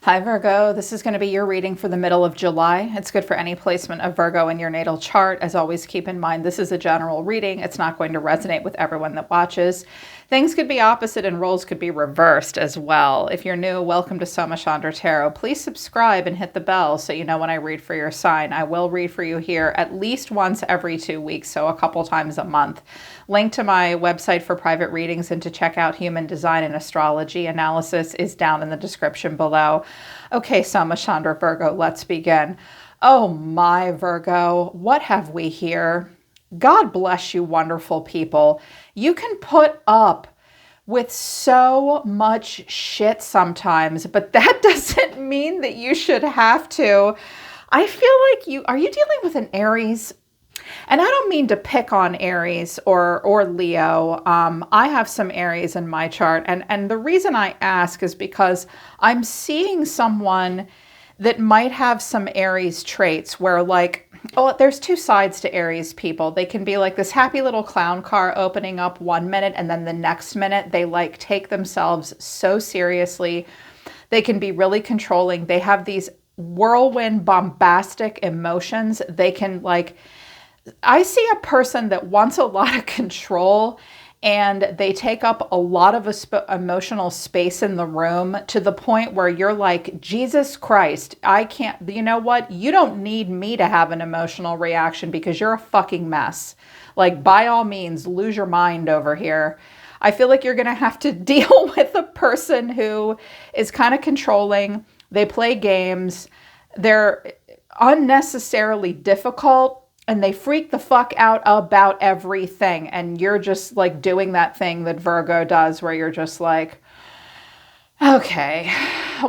Hi Virgo, this is going to be your reading for the middle of July. It's good for any placement of Virgo in your natal chart. As always, keep in mind this is a general reading. It's not going to resonate with everyone that watches. Things could be opposite and roles could be reversed as well. If you're new, welcome to Soma Chandra Tarot. Please subscribe and hit the bell so you know when I read for your sign. I will read for you here at least once every 2 weeks, so a couple times a month. Link to my website for private readings and to check out human design and astrology analysis is down in the description below. Okay, Soma Chandra Virgo, let's begin. Oh my Virgo, what have we here? God bless you, wonderful people. You can put up with so much shit sometimes, but that doesn't mean that you should have to. I feel like are you dealing with an Aries? And I don't mean to pick on Aries or Leo. I have some Aries in my chart. And the reason I ask is because I'm seeing someone that might have some Aries traits where there's two sides to Aries people. They can be like this happy little clown car opening up 1 minute and then the next minute they take themselves so seriously. They can be really controlling. They have these whirlwind bombastic emotions. They can I see a person that wants a lot of control and they take up a lot of emotional space in the room to the point where you're like, Jesus Christ, I can't, you know what? You don't need me to have an emotional reaction because you're a fucking mess. By all means, lose your mind over here. I feel like you're going to have to deal with a person who is kind of controlling. They play games. They're unnecessarily difficult. And they freak the fuck out about everything. And you're just doing that thing that Virgo does where you're just like, okay,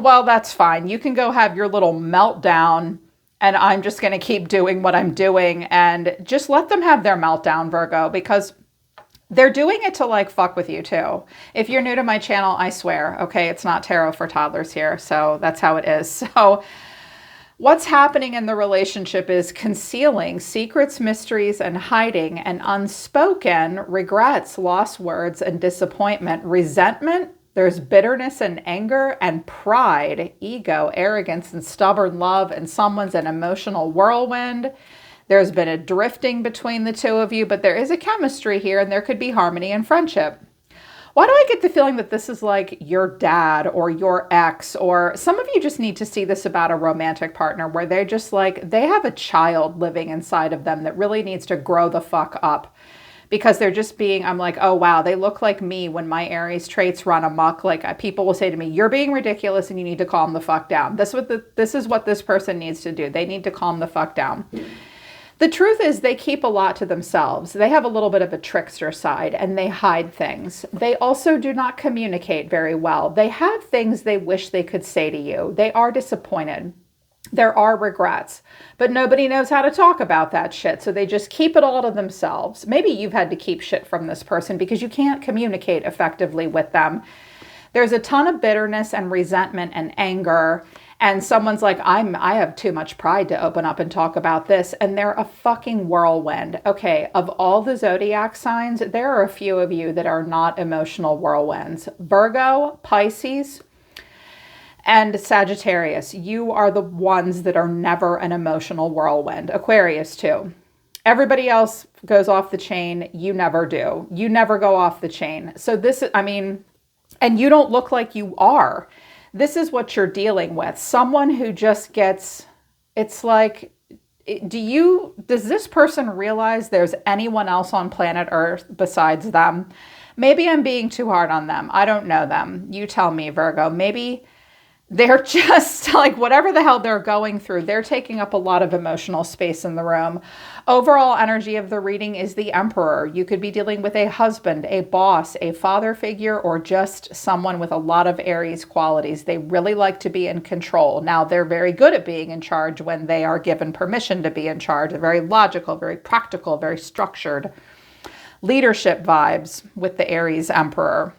well, that's fine. You can go have your little meltdown and I'm just going to keep doing what I'm doing and just let them have their meltdown, Virgo, because they're doing it to fuck with you too. If you're new to my channel, I swear, okay, it's not tarot for toddlers here. So that's how it is. So what's happening in the relationship is concealing secrets, mysteries, and hiding, and unspoken regrets, lost words, and disappointment, resentment. There's bitterness and anger and pride, ego, arrogance, and stubborn love, and someone's an emotional whirlwind. There's been a drifting between the two of you, but there is a chemistry here, and there could be harmony and friendship. Why do I get the feeling that this is your dad or your ex, or some of you just need to see this about a romantic partner where they're just they have a child living inside of them that really needs to grow the fuck up because they're just I'm like, oh wow, they look like me when my Aries traits run amok. People will say to me, you're being ridiculous and you need to calm the fuck down. This is what this person needs to do. They need to calm the fuck down. The truth is they keep a lot to themselves. They have a little bit of a trickster side and they hide things. They also do not communicate very well. They have things they wish they could say to you. They are disappointed. There are regrets, but nobody knows how to talk about that shit. So they just keep it all to themselves. Maybe you've had to keep shit from this person because you can't communicate effectively with them. There's a ton of bitterness and resentment and anger. And someone's like, I have too much pride to open up and talk about this. And they're a fucking whirlwind. Okay, of all the Zodiac signs, there are a few of you that are not emotional whirlwinds. Virgo, Pisces, and Sagittarius. You are the ones that are never an emotional whirlwind. Aquarius too. Everybody else goes off the chain. You never do. You never go off the chain. So and you don't look like you are. This is what you're dealing with. Someone who just does this person realize there's anyone else on planet Earth besides them? Maybe I'm being too hard on them. I don't know them. You tell me, Virgo. Maybe they're just whatever the hell they're going through, they're taking up a lot of emotional space in the room. Overall energy of the reading is the Emperor. You could be dealing with a husband, a boss, a father figure, or just someone with a lot of Aries qualities. They really like to be in control. Now, they're very good at being in charge when they are given permission to be in charge. They're very logical, very practical, very structured. Leadership vibes with the Aries Emperor.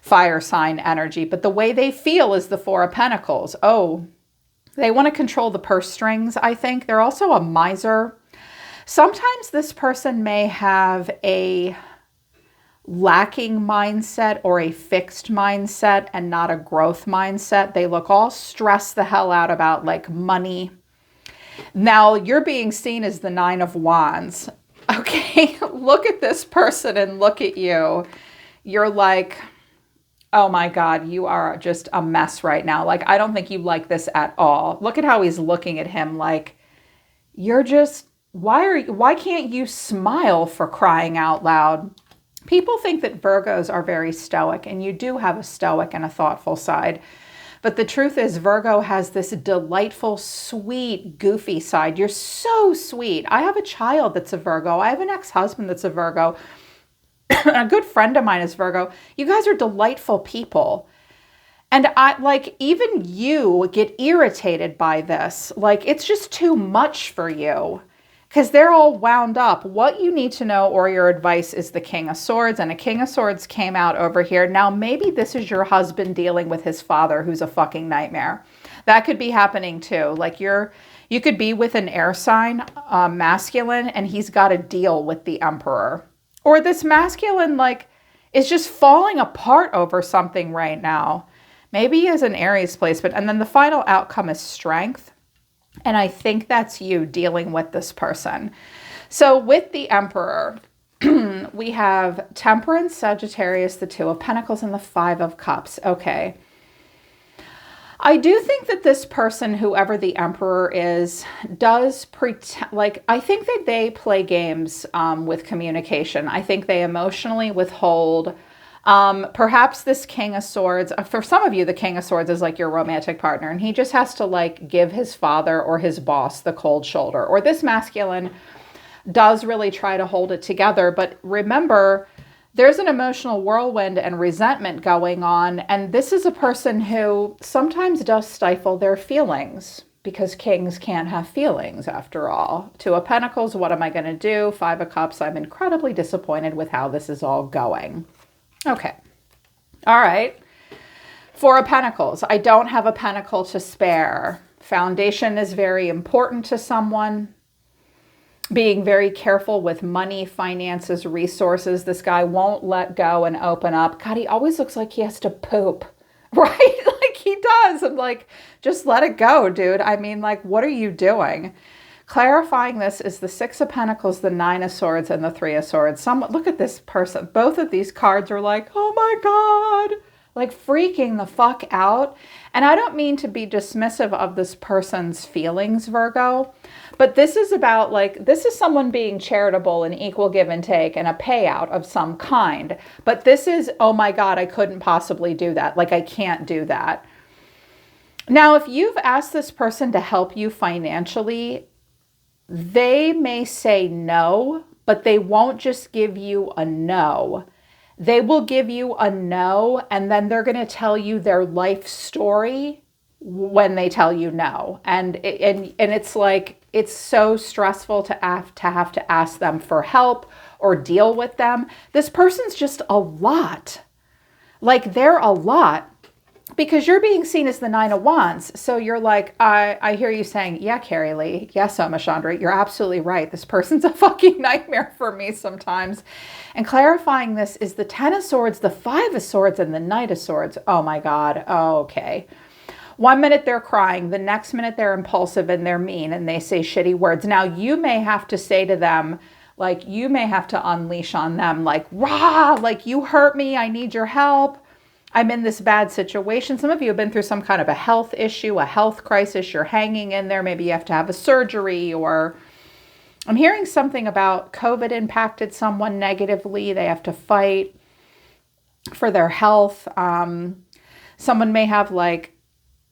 Fire sign energy, but the way they feel is the Four of Pentacles. Oh, they want to control the purse strings, I think. They're also a miser. Sometimes this person may have a lacking mindset or a fixed mindset and not a growth mindset. They look all stressed the hell out about like money. Now you're being seen as the 9 of Wands. Okay, look at this person and look at you. You're like, oh my God, you are just a mess right now. Like, I don't think you like this at all. Look at how he's looking at him like, you're just, why can't you smile, for crying out loud? People think that Virgos are very stoic, and you do have a stoic and a thoughtful side. But the truth is, Virgo has this delightful, sweet, goofy side. You're so sweet. I have a child that's a Virgo. I have an ex-husband that's a Virgo. A good friend of mine is Virgo. You guys are delightful people. And even you get irritated by this. Like, it's just too much for you. Because they're all wound up. What you need to know, or your advice, is the King of Swords. And a King of Swords came out over here. Now, maybe this is your husband dealing with his father, who's a fucking nightmare. That could be happening too. Like, you could be with an air sign, masculine, and he's got to deal with the Emperor. Or this masculine, like, is just falling apart over something right now. Maybe he has an Aries placement. And then the final outcome is Strength. And I think that's you dealing with this person. So with the Emperor, we have Temperance, Sagittarius, the 2 of Pentacles, and the 5 of Cups. Okay. I do think that this person, whoever the Emperor is, does pretend, like, I think that they play games with communication. I think they emotionally withhold. Perhaps this King of Swords, for some of you, the King of Swords is like your romantic partner, and he just has to like give his father or his boss the cold shoulder. Or this masculine does really try to hold it together. But remember, there's an emotional whirlwind and resentment going on. And this is a person who sometimes does stifle their feelings, because kings can't have feelings after all. 2 of Pentacles, what am I going to do? 5 of Cups, I'm incredibly disappointed with how this is all going. Okay. All right. 4 of Pentacles. I don't have a pentacle to spare. Foundation is very important to someone. Being very careful with money, finances, resources. This guy won't let go and open up. God, he always looks like he has to poop, right? Like he does. I'm like, just let it go, dude. I mean, like, what are you doing? Clarifying this is the 6 of Pentacles, the 9 of Swords, and the 3 of Swords. Look at this person. Both of these cards are like, oh my God, like freaking the fuck out. And I don't mean to be dismissive of this person's feelings, Virgo, but this is about like, this is someone being charitable and equal give and take and a payout of some kind. But this is, oh my God, I couldn't possibly do that. Like, I can't do that. Now, if you've asked this person to help you financially, they may say no, but they won't just give you a no. They will give you a no, and then they're going to tell you their life story when they tell you no. And it's like, it's so stressful to have to ask them for help or deal with them. This person's just a lot. Like, they're a lot. Because you're being seen as the 9 of Wands. So you're like, I hear you saying, yeah, Carrie Lee. Yes, Oma Chandra, you're absolutely right. This person's a fucking nightmare for me sometimes. And clarifying this is the 10 of Swords, the 5 of Swords, and the Knight of Swords. Oh my God. Oh, okay. 1 minute they're crying. The next minute they're impulsive and they're mean and they say shitty words. Now you may have to say to them, like, you may have to unleash on them, like, rah, like, you hurt me. I need your help. I'm in this bad situation. Some of you have been through some kind of a health issue, a health crisis. You're hanging in there. Maybe you have to have a surgery, or I'm hearing something about COVID impacted someone negatively. They have to fight for their health. Someone may have like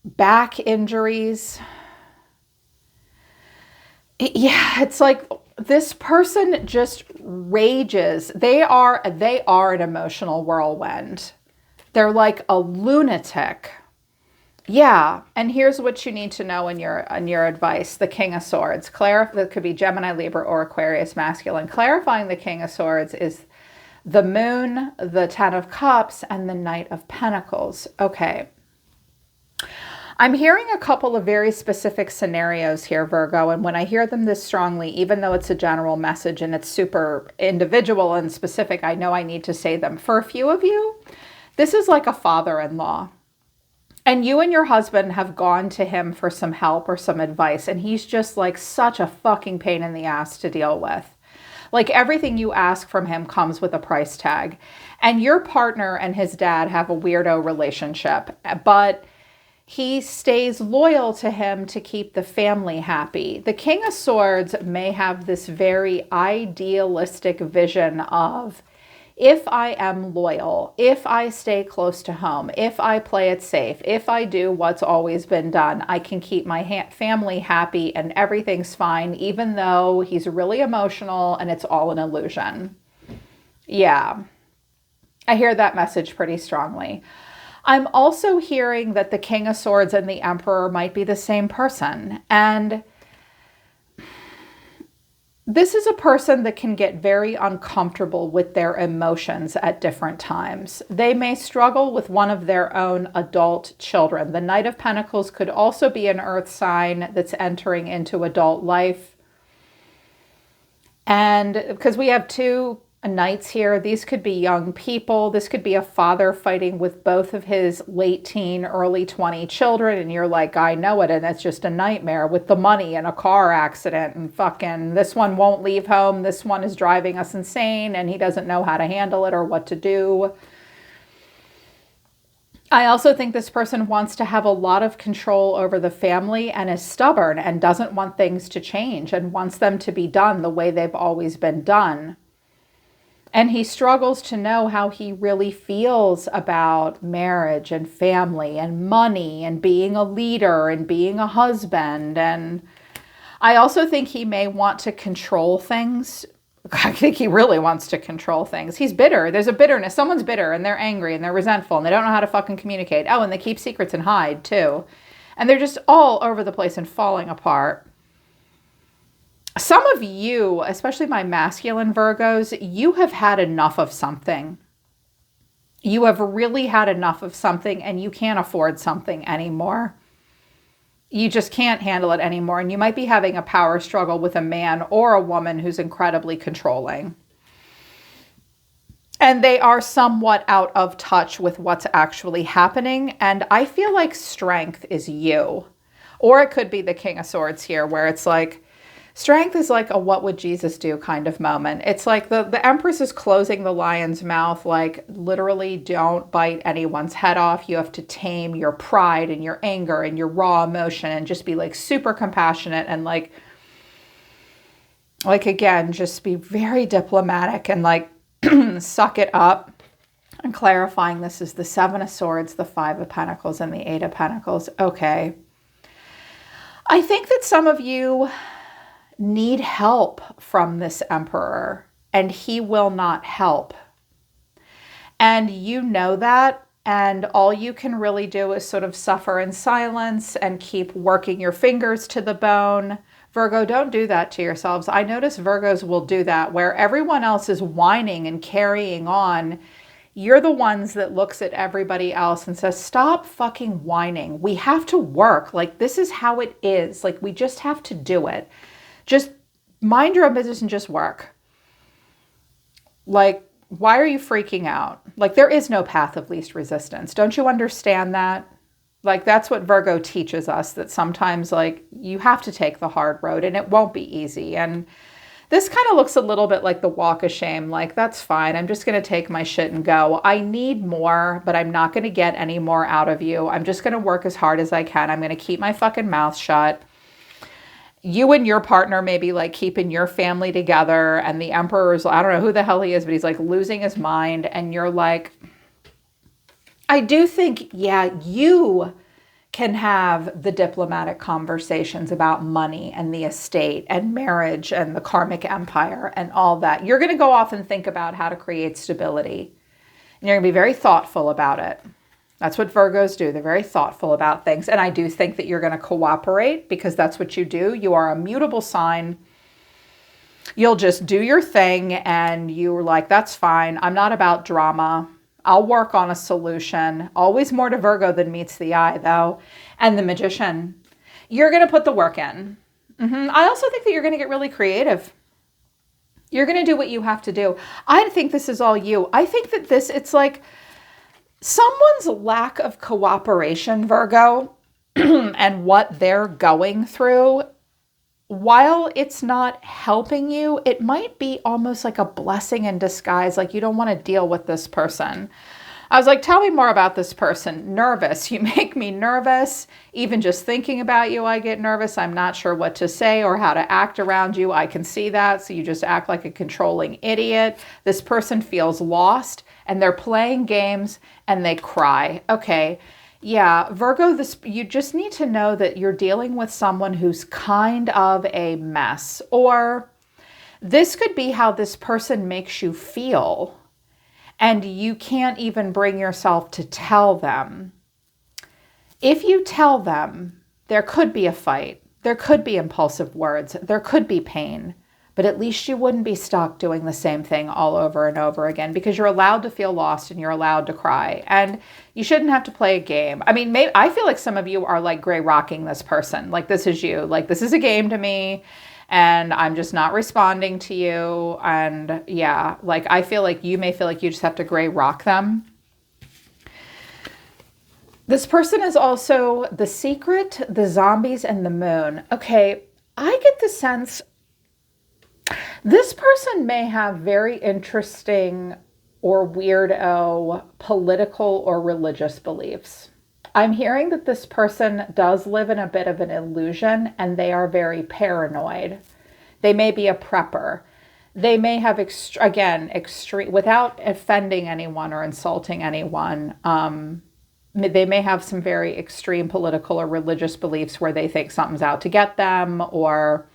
back injuries. Yeah, it's like this person just rages. They are an emotional whirlwind. They're like a lunatic. Yeah, and here's what you need to know in your advice. The King of Swords. That could be Gemini, Libra, or Aquarius masculine. Clarifying the King of Swords is the Moon, the 10 of Cups, and the Knight of Pentacles. Okay. I'm hearing a couple of very specific scenarios here, Virgo, and when I hear them this strongly, even though it's a general message and it's super individual and specific, I know I need to say them. For a few of you, this is like a father-in-law. And you and your husband have gone to him for some help or some advice, and he's just like such a fucking pain in the ass to deal with. Like everything you ask from him comes with a price tag. And your partner and his dad have a weirdo relationship, but he stays loyal to him to keep the family happy. The King of Swords may have this very idealistic vision of, if I am loyal, if I stay close to home, if I play it safe, if I do what's always been done, I can keep my family happy and everything's fine, even though he's really emotional and it's all an illusion. Yeah, I hear that message pretty strongly. I'm also hearing that the King of Swords and the Emperor might be the same person. And this is a person that can get very uncomfortable with their emotions at different times. They may struggle with one of their own adult children. The Knight of Pentacles could also be an earth sign that's entering into adult life. And because we have two knights here, these could be young people. This could be a father fighting with both of his late teen, early 20 children. And you're like, I know it. And it's just a nightmare with the money and a car accident and fucking this one won't leave home. This one is driving us insane and he doesn't know how to handle it or what to do. I also think this person wants to have a lot of control over the family and is stubborn and doesn't want things to change and wants them to be done the way they've always been done. And he struggles to know how he really feels about marriage and family and money and being a leader and being a husband. And I also think he may want to control things. I think he really wants to control things. He's bitter. There's a bitterness. Someone's bitter and they're angry and they're resentful and they don't know how to fucking communicate. Oh, and they keep secrets and hide too. And they're just all over the place and falling apart. Some of you, especially my masculine Virgos, you have had enough of something. You have really had enough of something and you can't afford something anymore. You just can't handle it anymore. And you might be having a power struggle with a man or a woman who's incredibly controlling. And they are somewhat out of touch with what's actually happening. And I feel like strength is you. Or it could be the King of Swords here, where it's like, strength is like a what would Jesus do kind of moment. It's like the Empress is closing the lion's mouth, like literally don't bite anyone's head off. You have to tame your pride and your anger and your raw emotion and just be like super compassionate and like again, just be very diplomatic and like suck it up. And clarifying, this is the Seven of Swords, the Five of Pentacles, and the Eight of Pentacles. Okay. I think that some of you need help from this Emperor and he will not help. And you know that, and all you can really do is sort of suffer in silence and keep working your fingers to the bone. Virgo, don't do that to yourselves. I notice Virgos will do that where everyone else is whining and carrying on. You're the ones that looks at everybody else and says, stop fucking whining. We have to work. Like, this is how it is. Like, we just have to do it. Just mind your own business and just work. Like, why are you freaking out? Like, there is no path of least resistance. Don't you understand that? Like, that's what Virgo teaches us, that sometimes, like, you have to take the hard road and it won't be easy. And this kind of looks a little bit like the walk of shame. Like, that's fine. I'm just going to take my shit and go. I need more, but I'm not going to get any more out of you. I'm just going to work as hard as I can. I'm going to keep my fucking mouth shut. You and your partner may be like keeping your family together, and the Emperor's, I don't know who the hell he is, but he's like losing his mind. And you're like, I do think, yeah, you can have the diplomatic conversations about money and the estate and marriage and the karmic empire and all that. You're going to go off and think about how to create stability. And you're going to be very thoughtful about it. That's what Virgos do. They're very thoughtful about things. And I do think that you're going to cooperate because that's what you do. You are a mutable sign. You'll just do your thing and you're like, that's fine. I'm not about drama. I'll work on a solution. Always more to Virgo than meets the eye, though. And the Magician. You're going to put the work in. I also think that you're going to get really creative. You're going to do what you have to do. I think this is all you. I think that it's like someone's lack of cooperation, Virgo, and what they're going through. While it's not helping you, it might be almost like a blessing in disguise. Like you don't want to deal with this person. I was like, tell me more about this person. Nervous. You make me nervous. Even just thinking about you, I get nervous. I'm not sure what to say or how to act around you. I can see that. So you just act like a controlling idiot. This person feels lost and they're playing games and they cry. Okay. Yeah, Virgo, you just need to know that you're dealing with someone who's kind of a mess. Or this could be how this person makes you feel. And you can't even bring yourself to tell them. If you tell them, there could be a fight. There could be impulsive words. There could be pain. But at least you wouldn't be stuck doing the same thing all over and over again, because you're allowed to feel lost and you're allowed to cry. And you shouldn't have to play a game. I mean, I feel like some of you are like gray rocking this person. Like this is you. Like this is a game to me. And I'm just not responding to you. And yeah, like I feel like you may feel like you just have to gray rock them. This person is also the Secret, the Zombies, and the Moon. Okay, I get the sense this person may have very interesting or weirdo political or religious beliefs. I'm hearing that this person does live in a bit of an illusion and they are very paranoid. They may be a prepper. They may have, extreme, without offending anyone or insulting anyone, they may have some very extreme political or religious beliefs where they think something's out to get them, or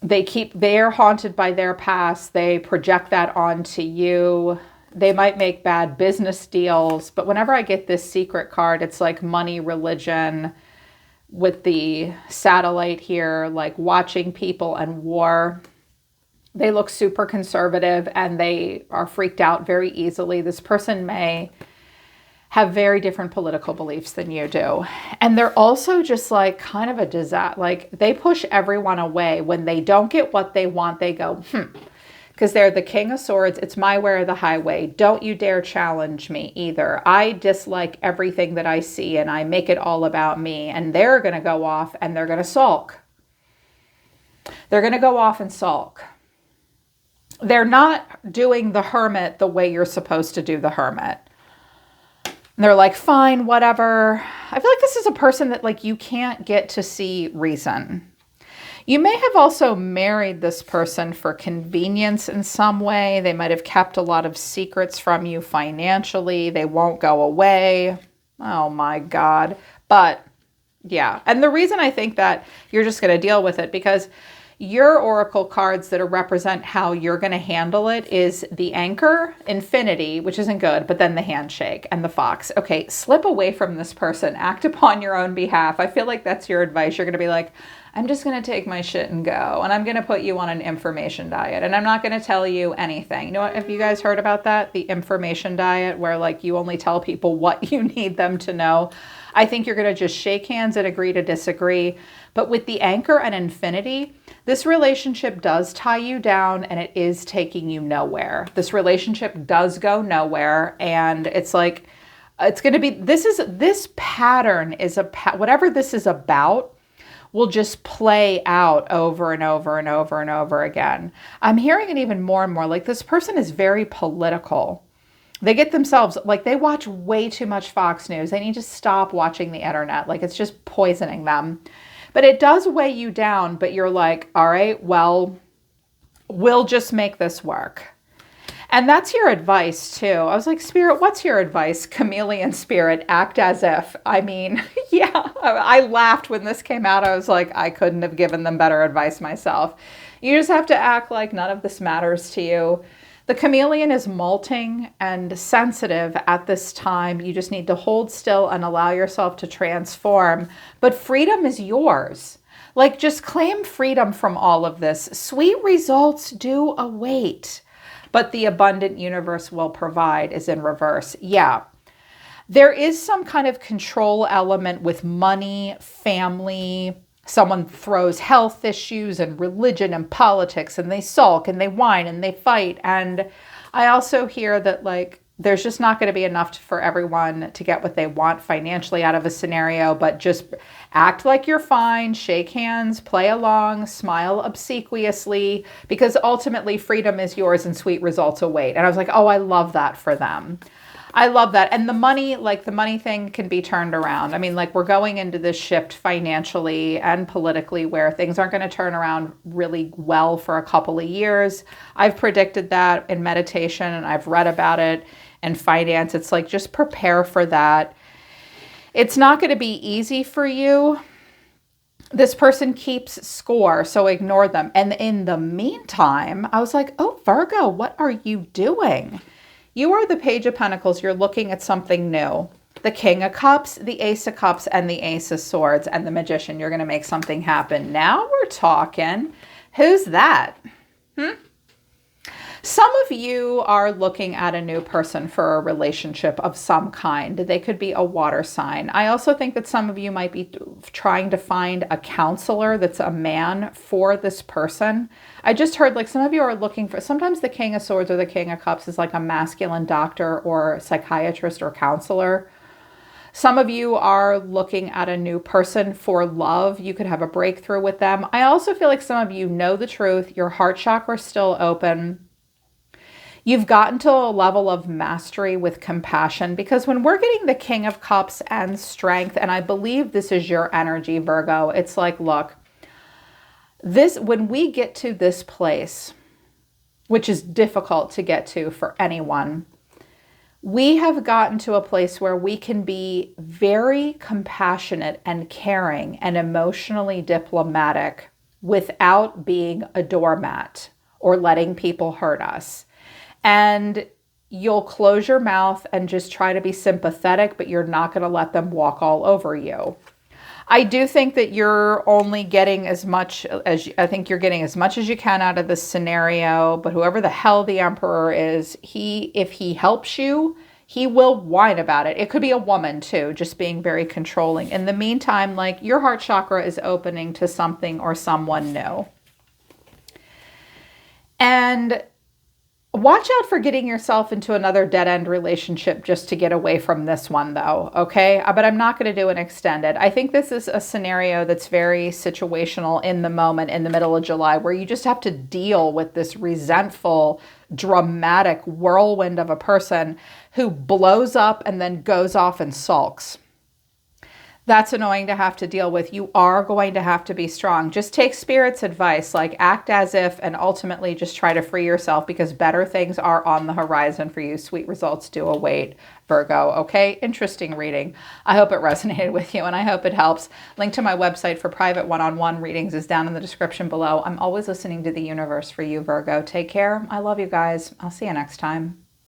they're haunted by their past. They project that onto you. They might make bad business deals, but whenever I get this Secret card, it's like money, religion, with the satellite here, like watching people and war. They look super conservative and they are freaked out very easily. This person may have very different political beliefs than you do. And they're also just like kind of a disaster. Like they push everyone away. When they don't get what they want, they go, because they're the King of Swords. It's my way or the highway. Don't you dare challenge me either. I dislike everything that I see and I make it all about me. And they're going to go off and they're going to sulk. They're going to go off and sulk. They're not doing the hermit the way you're supposed to do the hermit. And they're like, fine, whatever. I feel like this is a person that like you can't get to see reason. You may have also married this person for convenience in some way. They might have kept a lot of secrets from you financially. They won't go away. Oh my God. But yeah. And the reason I think that you're just going to deal with it, because your oracle cards that represent how you're going to handle it is the Anchor, Infinity, which isn't good, but then the Handshake and the Fox. Okay, slip away from this person. Act upon your own behalf. I feel like that's your advice. You're going to be like, I'm just going to take my shit and go. And I'm going to put you on an information diet. And I'm not going to tell you anything. You know what? Have you guys heard about that? The information diet, where like you only tell people what you need them to know. I think you're going to just shake hands and agree to disagree. But with the Anchor and Infinity, this relationship does tie you down and it is taking you nowhere. This relationship does go nowhere. And it's like, it's going to be, this pattern is whatever this is about will just play out over and over and over and over again. I'm hearing it even more and more. Like this person is very political. They get themselves, like they watch way too much Fox News. They need to stop watching the internet. Like it's just poisoning them. But it does weigh you down, but you're like, all right, well, we'll just make this work. And that's your advice too. I was like, Spirit, what's your advice? Chameleon Spirit, act as if. I mean, yeah, I laughed when this came out. I was like, I couldn't have given them better advice myself. You just have to act like none of this matters to you. The chameleon is molting and sensitive at this time. You just need to hold still and allow yourself to transform. But freedom is yours. Like just claim freedom from all of this. Sweet results do await. but the abundant universe will provide is in reverse. Yeah. There is some kind of control element with money, family. Someone throws health issues and religion and politics, and they sulk and they whine and they fight. And I also hear that, like, there's just not going to be enough for everyone to get what they want financially out of a scenario, but just act like you're fine, shake hands, play along, smile obsequiously, because ultimately freedom is yours and sweet results await. And I was like, oh, I love that for them. I love that. And the money, like the money thing can be turned around. I mean, like we're going into this shift financially and politically where things aren't going to turn around really well for a couple of years. I've predicted that in meditation and I've read about it in finance. It's like, just prepare for that. It's not going to be easy for you. This person keeps score, so ignore them. And in the meantime, I was like, oh, Virgo, what are you doing? You are the Page of Pentacles. You're looking at something new. The King of Cups, the Ace of Cups, and the Ace of Swords, and the Magician. You're going to make something happen. Now we're talking. Who's that? Some of you are looking at a new person for a relationship of some kind. They could be a water sign. I also think that some of you might be trying to find a counselor that's a man for this person. I just heard like some of you are looking for, sometimes the King of Swords or the King of Cups is like a masculine doctor or psychiatrist or counselor. Some of you are looking at a new person for love. You could have a breakthrough with them. I also feel like some of you know the truth. Your heart chakra is still open. You've gotten to a level of mastery with compassion, because when we're getting the King of Cups and strength, and I believe this is your energy, Virgo, it's like, look, when we get to this place, which is difficult to get to for anyone, we have gotten to a place where we can be very compassionate and caring and emotionally diplomatic without being a doormat or letting people hurt us. And you'll close your mouth and just try to be sympathetic, but you're not going to let them walk all over you. I do think that you're only getting as much as, I think you're getting as much as you can out of this scenario, but whoever the hell the Emperor is, if he helps you, he will whine about it. It could be a woman too, just being very controlling. In the meantime, like, your heart chakra is opening to something or someone new. And watch out for getting yourself into another dead-end relationship just to get away from this one, though, okay? But I'm not going to do an extended. I think this is a scenario that's very situational in the moment, in the middle of July, where you just have to deal with this resentful, dramatic whirlwind of a person who blows up and then goes off and sulks. That's annoying to have to deal with. You are going to have to be strong. Just take Spirit's advice, like act as if, and ultimately just try to free yourself, because better things are on the horizon for you. Sweet results do await, Virgo. Okay, interesting reading. I hope it resonated with you and I hope it helps. Link to my website for private one-on-one readings is down in the description below. I'm always listening to the universe for you, Virgo. Take care. I love you guys. I'll see you next time.